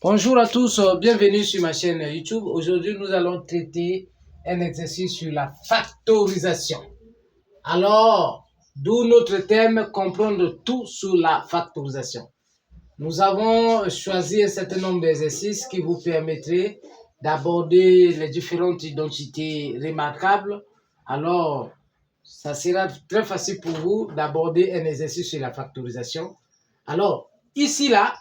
Bonjour à tous, bienvenue sur ma chaîne YouTube. Aujourd'hui, nous allons traiter un exercice sur la factorisation. Alors, d'où notre thème, comprendre tout sur la factorisation. Nous avons choisi un certain nombre d'exercices qui vous permettraient d'aborder les différentes identités remarquables. Alors, ça sera très facile pour vous d'aborder un exercice sur la factorisation. Alors, ici, là,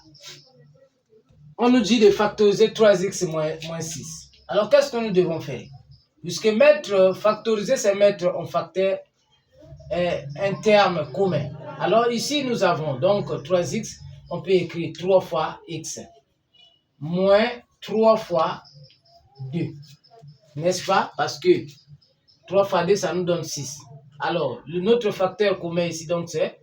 on nous dit de factoriser 3x moins 6. Alors, qu'est-ce que nous devons faire? Puisque factoriser, c'est mettre en facteur un terme commun. Alors, ici, nous avons donc 3x. On peut écrire 3 fois x moins 3 fois 2. N'est-ce pas? Parce que 3 fois 2, ça nous donne 6. Alors, notre facteur commun ici, donc, c'est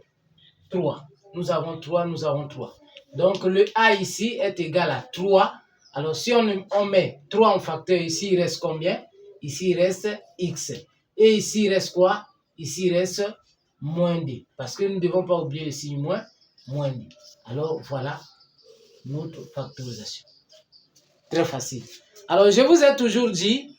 3. Nous avons 3, nous avons 3. Donc, le A ici est égal à 3. Alors, si on met 3 en facteur, ici, il reste combien? Ici, il reste x. Et ici, il reste quoi? Ici, il reste moins 2. Parce que nous ne devons pas oublier ici moins 2. Alors, voilà notre factorisation. Très facile. Alors, je vous ai toujours dit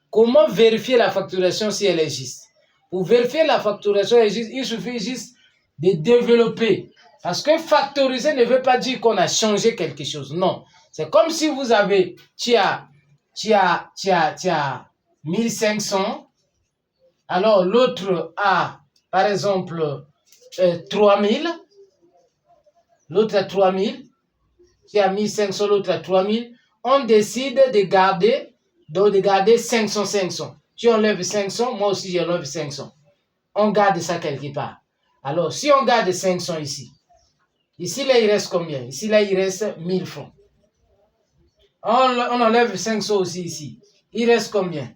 comment vérifier la factorisation si elle est juste. Pour vérifier la factorisation est juste, il suffit juste de développer. Parce que factoriser ne veut pas dire qu'on a changé quelque chose. Non. C'est comme si vous avez, tu as 1500. Alors, l'autre a, par exemple, 3000. L'autre a 3000. Tu as 1500, l'autre a 3000. On décide de garder 500. Tu enlèves 500, moi aussi j'enlève 500. On garde ça quelque part. Alors, si on garde 500 ici, là, il reste combien? Ici, là, il reste 1000 francs. On enlève 500 aussi ici. Il reste combien?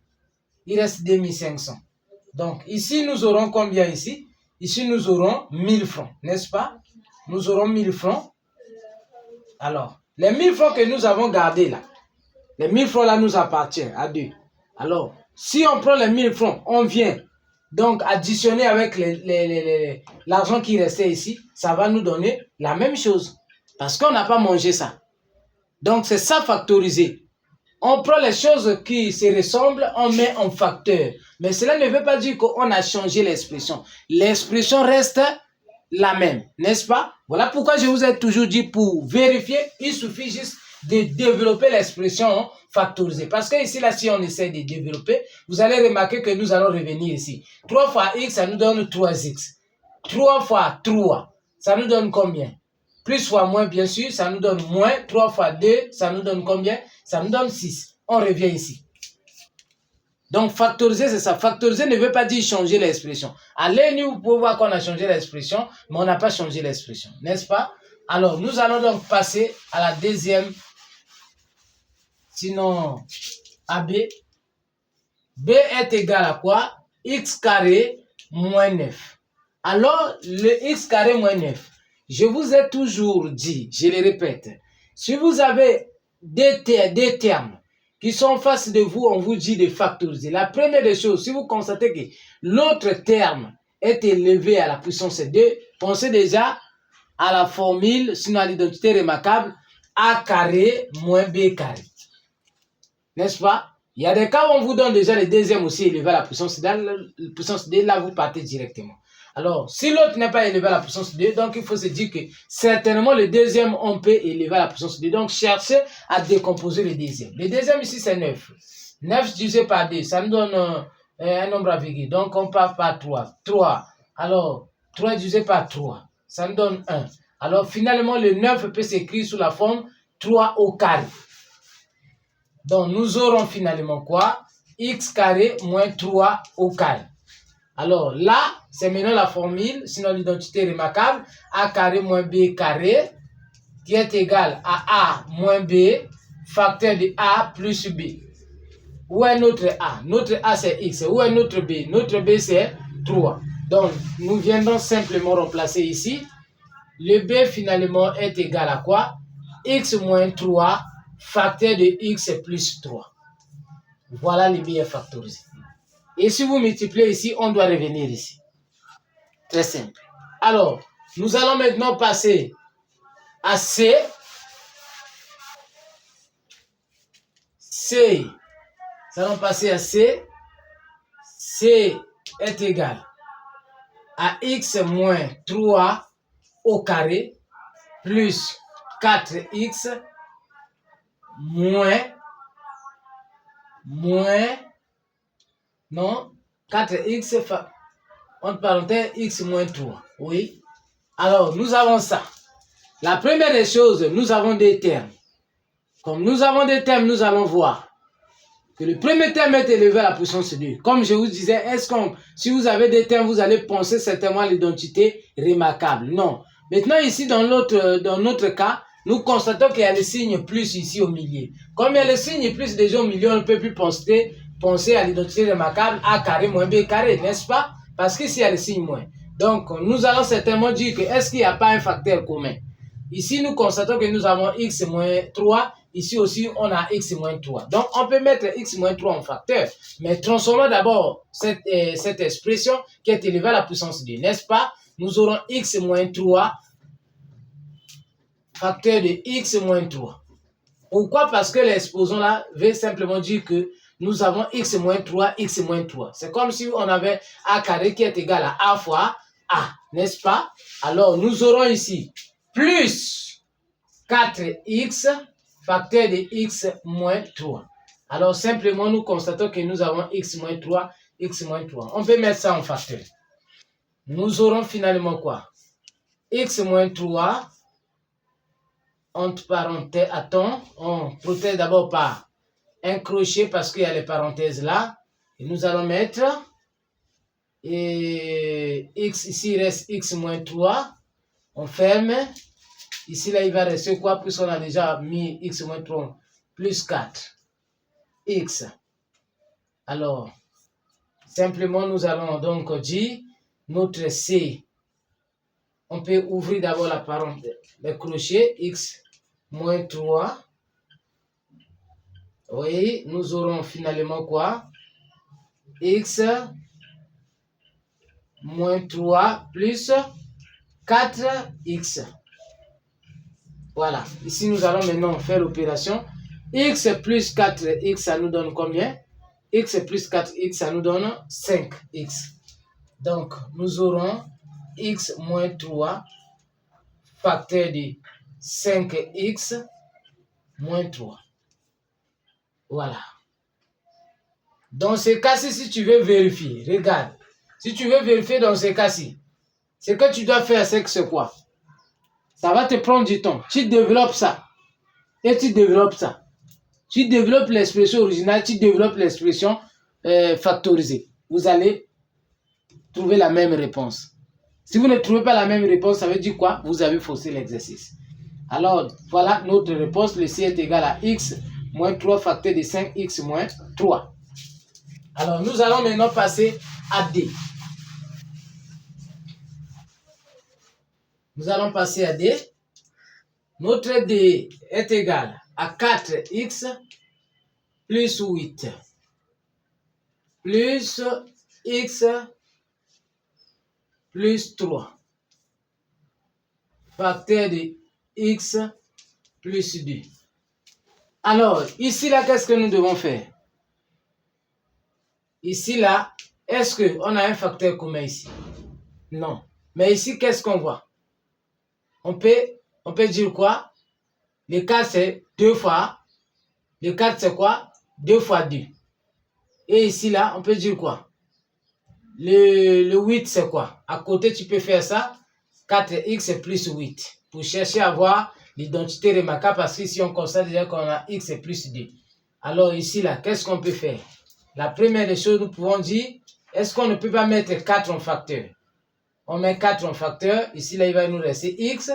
Il reste 2500. Donc, ici, nous aurons combien ici? Ici, nous aurons 1000 francs, n'est-ce pas? Nous aurons 1000 francs. Alors, les 1000 francs que nous avons gardés là, les 1000 francs là nous appartiennent à deux. Alors, si on prend les 1000 francs, on vient donc additionner avec l'argent qui restait ici, ça va nous donner la même chose. Parce qu'on n'a pas mangé ça. Donc, c'est ça factoriser. On prend les choses qui se ressemblent, on met en facteur. Mais cela ne veut pas dire qu'on a changé l'expression. L'expression reste la même, n'est-ce pas? Voilà pourquoi je vous ai toujours dit, pour vérifier, il suffit juste de développer l'expression factorisée. Parce que ici, là, si on essaie de développer, vous allez remarquer que nous allons revenir ici. 3 fois x, ça nous donne 3x. 3 fois 3, ça nous donne combien? Plus fois moins, bien sûr, ça nous donne moins. 3 fois 2, ça nous donne combien? Ça nous donne 6. On revient ici. Donc, factoriser, c'est ça. Factoriser ne veut pas dire changer l'expression. À l'œil nu, vous pouvez voir qu'on a changé l'expression, mais on n'a pas changé l'expression, n'est-ce pas? Alors, nous allons donc passer à la deuxième, sinon à B. B est égal à quoi? X carré moins 9. Alors, le x carré moins 9, je vous ai toujours dit, je le répète, si vous avez des termes qui sont en face de vous, on vous dit de factoriser. La première des choses, si vous constatez que l'autre terme est élevé à la puissance 2, pensez déjà à la formule, sinon à l'identité remarquable, a carré moins b carré. N'est-ce pas? Il y a des cas où on vous donne déjà le deuxième aussi élevé à la puissance 2, là vous partez directement. Alors, si l'autre n'est pas élevé à la puissance 2, donc il faut se dire que certainement le deuxième, on peut élever à la puissance 2. Donc, cherchez à décomposer le deuxième. Le deuxième ici, c'est 9. 9 divisé par 2, ça nous donne un nombre à virgule. Donc, on part par 3. 3. Alors, 3 divisé par 3, ça nous donne 1. Alors, finalement, le 9 peut s'écrire sous la forme 3 au carré. Donc, nous aurons finalement quoi? X carré moins 3 au carré. Alors là, c'est maintenant la formule, sinon l'identité remarquable, a carré moins b carré, qui est égal à a moins b, facteur de a plus b. Où est notre a? Notre a c'est x. Où est notre b? Notre b c'est 3. Donc, nous viendrons simplement remplacer ici. Le b finalement est égal à quoi? X moins 3, facteur de x plus 3. Voilà le b est factorisé. Et si vous multipliez ici, on doit revenir ici. Très simple. Alors, nous allons maintenant passer à C. C, nous allons passer à C. C est égal à x moins 3 au carré plus 4x moins, non, 4x, entre parenthèses, x moins 3. Oui. Alors, nous avons ça. La première des choses, nous avons des termes. Comme nous avons des termes, nous allons voir que le premier terme est élevé à la puissance 2. Comme je vous disais, si vous avez des termes, vous allez penser certainement à l'identité remarquable. Non. Maintenant, ici, dans notre cas, nous constatons qu'il y a le signe plus ici au milieu. Comme il y a le signe plus déjà au milieu, on ne peut plus penser à l'identité remarquable A carré moins B carré, n'est-ce pas? Parce qu'ici, il y a le signe moins. Donc, nous allons certainement dire que est-ce qu'il n'y a pas un facteur commun? Ici, nous constatons que nous avons x moins 3. Ici aussi, on a x moins 3. Donc, on peut mettre x moins 3 en facteur. Mais transformons d'abord cette expression qui est élevée à la puissance 2. N'est-ce pas? Nous aurons x moins 3 facteur de x moins 3. Pourquoi? Parce que l'exposant là veut simplement dire que nous avons x moins 3, x moins 3. C'est comme si on avait a carré qui est égal à a fois a, n'est-ce pas? Alors, nous aurons ici plus 4x facteur de x moins 3. Alors, simplement, nous constatons que nous avons x moins 3, x moins 3. On peut mettre ça en facteur. Nous aurons finalement quoi? X moins 3, entre parenthèses, attends, on protège d'abord par un crochet parce qu'il y a les parenthèses là. Et nous allons mettre, et x, ici il reste x moins 3. On ferme. Ici, là, il va rester quoi? Puisqu'on a déjà mis x moins 3 plus 4. X. Alors, simplement, nous allons donc dire notre C. On peut ouvrir d'abord la parenthèse, le crochet, x moins 3. Oui, nous aurons finalement quoi? X moins 3 plus 4x. Voilà. Ici, nous allons maintenant faire l'opération. X plus 4x, ça nous donne combien? X plus 4x, ça nous donne 5x. Donc, nous aurons x moins 3 facteur de 5x moins 3. Voilà. Dans ce cas-ci, si tu veux vérifier, regarde. Si tu veux vérifier dans ce cas-ci, ce que tu dois faire, c'est que c'est quoi? Ça va te prendre du temps. Tu développes ça. Et tu développes ça. Tu développes l'expression originale, tu développes l'expression factorisée. Vous allez trouver la même réponse. Si vous ne trouvez pas la même réponse, ça veut dire quoi? Vous avez faussé l'exercice. Alors, voilà notre réponse. Le C est égal à x moins 3 facteur de 5x moins 3. Alors, nous allons maintenant passer à D. Nous allons passer à D. Notre D est égal à 4x plus 8 plus x plus 3 facteur de x plus 2. Alors, ici, là, qu'est-ce que nous devons faire? Ici, là, est-ce qu'on a un facteur commun ici? Non. Mais ici, qu'est-ce qu'on voit? On peut dire quoi? Le 4, c'est 2 fois. Le 4, c'est quoi? 2 fois 2. Et ici, là, on peut dire quoi? Le 8, c'est quoi? À côté, tu peux faire ça. 4x plus 8. Pour chercher à voir l'identité remarquable, parce qu'ici, on constate déjà qu'on a x plus 2. Alors ici, là, qu'est-ce qu'on peut faire? La première des choses, nous pouvons dire, est-ce qu'on ne peut pas mettre 4 en facteur? On met 4 en facteur. Ici, là, il va nous rester x.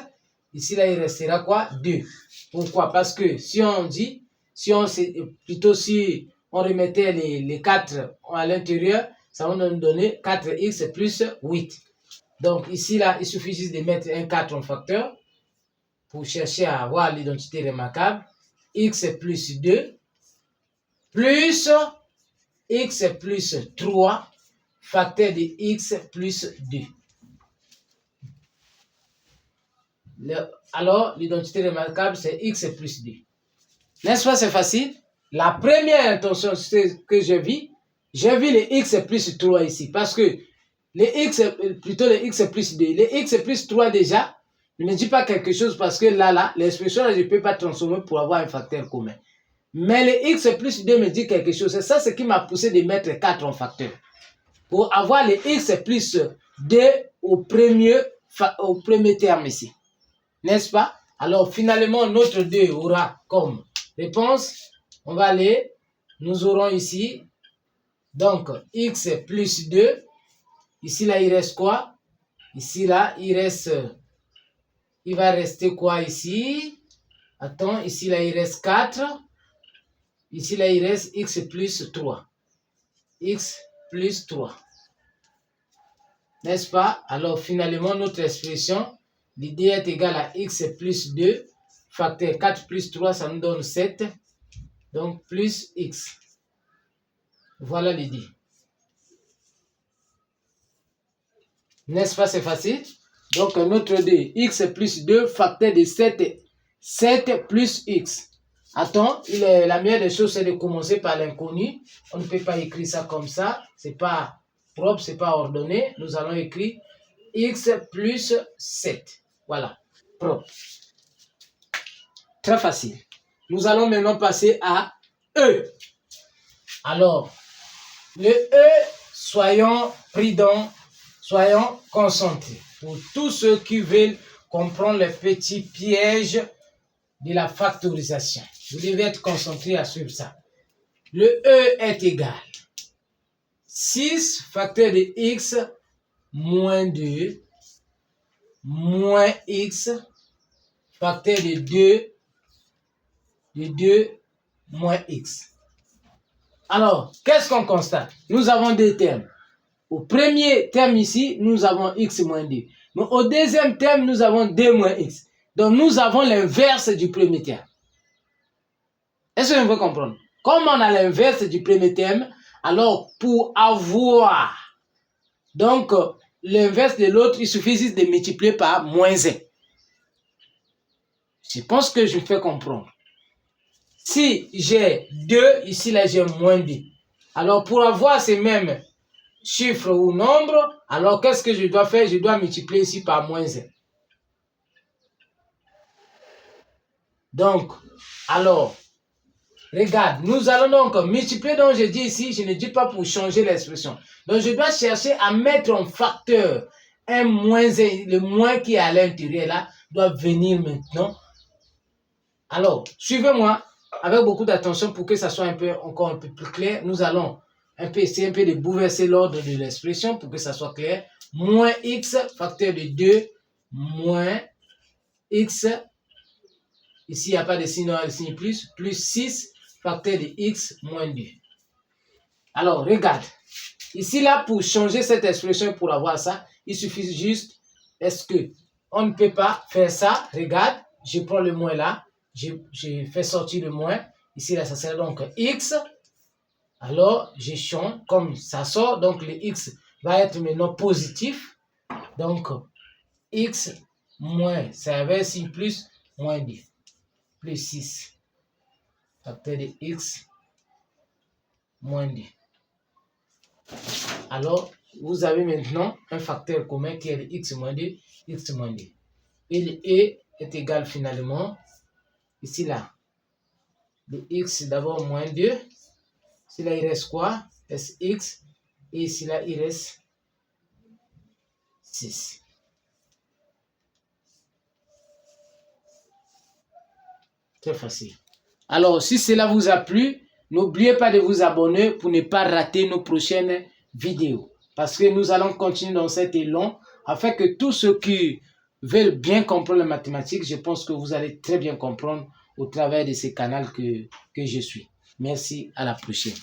Ici, là, il restera quoi? 2. Pourquoi? Parce que si on dit, si on remettait les 4 à l'intérieur, ça va nous donner 4x plus 8. Donc ici, là, il suffit juste de mettre un 4 en facteur pour chercher à avoir l'identité remarquable. X plus 2 plus x plus 3 facteur de x plus 2. Alors, l'identité remarquable, c'est x plus 2. N'est-ce pas, c'est facile? la première intention que j'ai vu les x plus 3 ici. Parce que les x, plutôt les x plus 2. Les x plus 3 déjà, ne me dit pas quelque chose parce que là, l'expression, je ne peux pas transformer pour avoir un facteur commun. Mais les x plus 2 me dit quelque chose. C'est ça ce qui m'a poussé de mettre 4 en facteur. Pour avoir les x plus 2 au premier terme ici. N'est-ce pas? Alors finalement, notre 2 aura comme réponse, on va aller, nous aurons ici, donc x plus 2, ici là il reste quoi? Ici là il va rester quoi ici? Attends, ici là il reste 4, ici là il reste x plus 3. X plus 3. N'est-ce pas? Alors finalement notre expression, l'idée est égale à x plus 2, facteur 4 plus 3, ça nous donne 7, donc plus x. Voilà l'idée. N'est-ce pas, c'est facile? Donc notre 2, x plus 2, facteur de 7 plus x. Attends, la meilleure des choses, c'est de commencer par l'inconnu. On ne peut pas écrire ça comme ça. C'est pas propre, c'est pas ordonné. Nous allons écrire x plus 7. Voilà, propre. Très facile. Nous allons maintenant passer à E. Alors, le E, soyons prudents, soyons concentrés. Pour tous ceux qui veulent comprendre les petits pièges de la factorisation, vous devez être concentrés à suivre ça. Le E est égal 6 facteur de x moins 2 moins x facteur de 2 moins x. Alors, qu'est-ce qu'on constate? Nous avons deux termes. Au premier terme ici, nous avons x moins 2. Mais au deuxième terme, nous avons 2 moins x. Donc, nous avons l'inverse du premier terme. Est-ce que vous pouvez comprendre? Comme on a l'inverse du premier terme, alors pour avoir donc l'inverse de l'autre, il suffit juste de multiplier par moins 1. Je pense que je me fais comprendre. Si j'ai 2, ici là j'ai moins 2. Alors pour avoir ces mêmes chiffres ou nombres, alors qu'est-ce que je dois faire? Je dois multiplier ici par moins 1. Donc, alors, regarde, nous allons donc multiplier, donc je dis ici, je ne dis pas pour changer l'expression. Donc je dois chercher à mettre en facteur un moins 1, le moins qui est à l'intérieur là, doit venir maintenant. Alors, suivez-moi avec beaucoup d'attention pour que ça soit encore un peu plus clair. Nous allons essayer de bouleverser l'ordre de l'expression pour que ça soit clair. Moins x, facteur de 2, moins x, ici il n'y a pas de signe, le signe plus 6, facteur de x moins 2. Alors, regarde. Ici, là, pour changer cette expression, pour avoir ça, il suffit juste, est-ce que on ne peut pas faire ça? Regarde, je prends le moins là, je fais sortir le moins. Ici, là, ça sera donc x. Alors, je change, comme ça sort, donc le x va être maintenant positif. Donc, x moins, ça avait signe plus, moins 2, plus 6. Facteur de x moins 2. Alors, vous avez maintenant un facteur commun qui est le x moins 2, x moins 2. Et le e est égal finalement, ici là, le x d'abord moins 2. Ici là, il reste quoi? Il reste x. Et ici là, il reste 6. Très facile. Alors, si cela vous a plu, n'oubliez pas de vous abonner pour ne pas rater nos prochaines vidéos. Parce que nous allons continuer dans cet élan afin que tous ceux qui veulent bien comprendre les mathématiques, je pense que vous allez très bien comprendre au travers de ce canal que je suis. Merci, à la prochaine.